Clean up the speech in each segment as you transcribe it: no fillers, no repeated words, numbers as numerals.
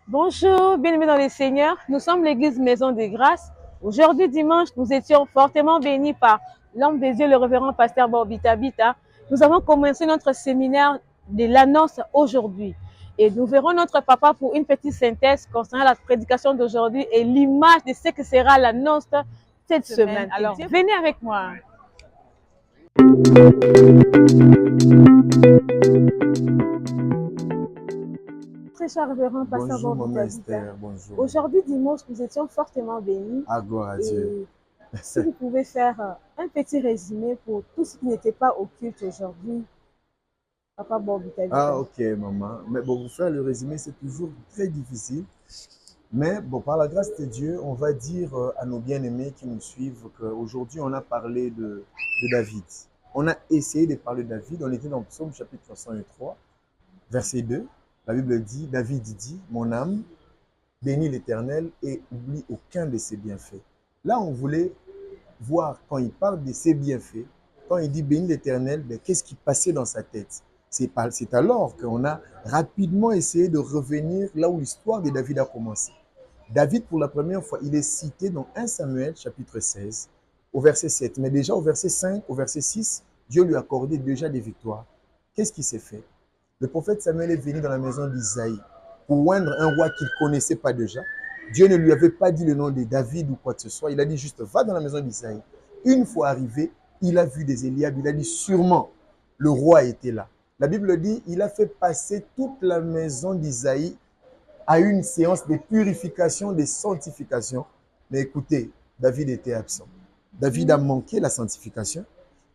Bonjour, bien-aimés dans les Seigneurs. Nous sommes l'église Maison de Grâce. Aujourd'hui, dimanche, nous étions fortement bénis par l'homme des dieux, le révérend pasteur Bobita Bita. Nous avons commencé notre séminaire de l'annonce aujourd'hui. Et nous verrons notre papa pour une petite synthèse concernant la prédication d'aujourd'hui et l'image de ce que sera l'annonce cette semaine. Alors, venez avec moi. Très cher révérend pasteur Bonjour, maman Bobita Bita. Esther, bonjour. Aujourd'hui, dimanche, nous étions fortement bénis. Ah, gloire à Dieu. Et si vous pouvez faire un petit résumé pour tous ceux qui n'étaient pas au culte aujourd'hui, papa Bobita Bita. Ah, ok, maman. Mais bon, vous faire le résumé, c'est toujours très difficile. Mais bon, par la grâce de Dieu, on va dire à nos bien-aimés qui nous suivent qu'aujourd'hui, on a parlé de David. On a essayé de parler de David. On était dans Psaume chapitre 103, verset 2. La Bible dit, David dit, mon âme bénit l'Éternel et oublie aucun de ses bienfaits. Là, on voulait voir quand il parle de ses bienfaits, quand il dit bénis l'Éternel, ben, qu'est-ce qui passait dans sa tête? C'est alors qu'on a rapidement essayé de revenir là où l'histoire de David a commencé. David, pour la première fois, il est cité dans 1 Samuel, chapitre 16, au verset 7. Mais déjà au verset 5, au verset 6, Dieu lui a accordé déjà des victoires. Qu'est-ce qui s'est fait? Le prophète Samuel est venu dans la maison d'Isaïe pour oindre un roi qu'il ne connaissait pas déjà. Dieu ne lui avait pas dit le nom de David ou quoi que ce soit. Il a dit juste, va dans la maison d'Isaïe. Une fois arrivé, il a vu des Éliab. Il a dit, sûrement, le roi était là. La Bible dit, il a fait passer toute la maison d'Isaïe à une séance de purification, de sanctification. Mais écoutez, David était absent. David a manqué la sanctification.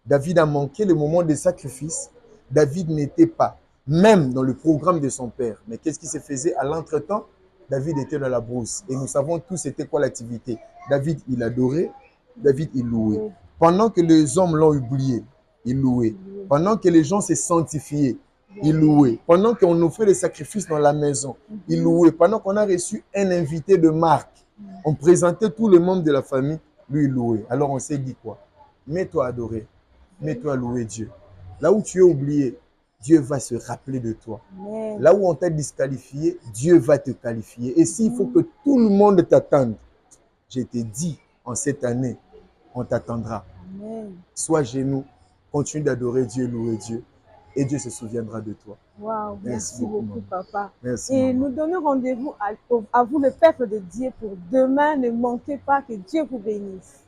David a manqué le moment des sacrifices. David n'était pas, même dans le programme de son père. Mais qu'est-ce qui se faisait à l'entretemps? David était dans la brousse. Et nous savons tous c'était quoi l'activité. David, il adorait. David, il louait. Pendant que les hommes l'ont oublié, il louait. Pendant que les gens se sanctifiaient, il louait. Pendant qu'on offrait les sacrifices dans la maison, il louait. Pendant qu'on a reçu un invité de marque, on présentait tous les membres de la famille, lui, il louait. Alors on s'est dit quoi? Mets-toi à adorer. Mets-toi à louer Dieu. Là où tu es oublié, Dieu va se rappeler de toi. Là où on t'a disqualifié, Dieu va te qualifier. Et s'il faut que tout le monde t'attende, je t'ai dit, en cette année, on t'attendra. Sois à genoux, continue d'adorer Dieu, louer Dieu, et Dieu se souviendra de toi. Wow, merci beaucoup, papa. Merci, et maman. nous donnons rendez-vous à vous, le peuple de Dieu, pour demain. Ne manquez pas, que Dieu vous bénisse.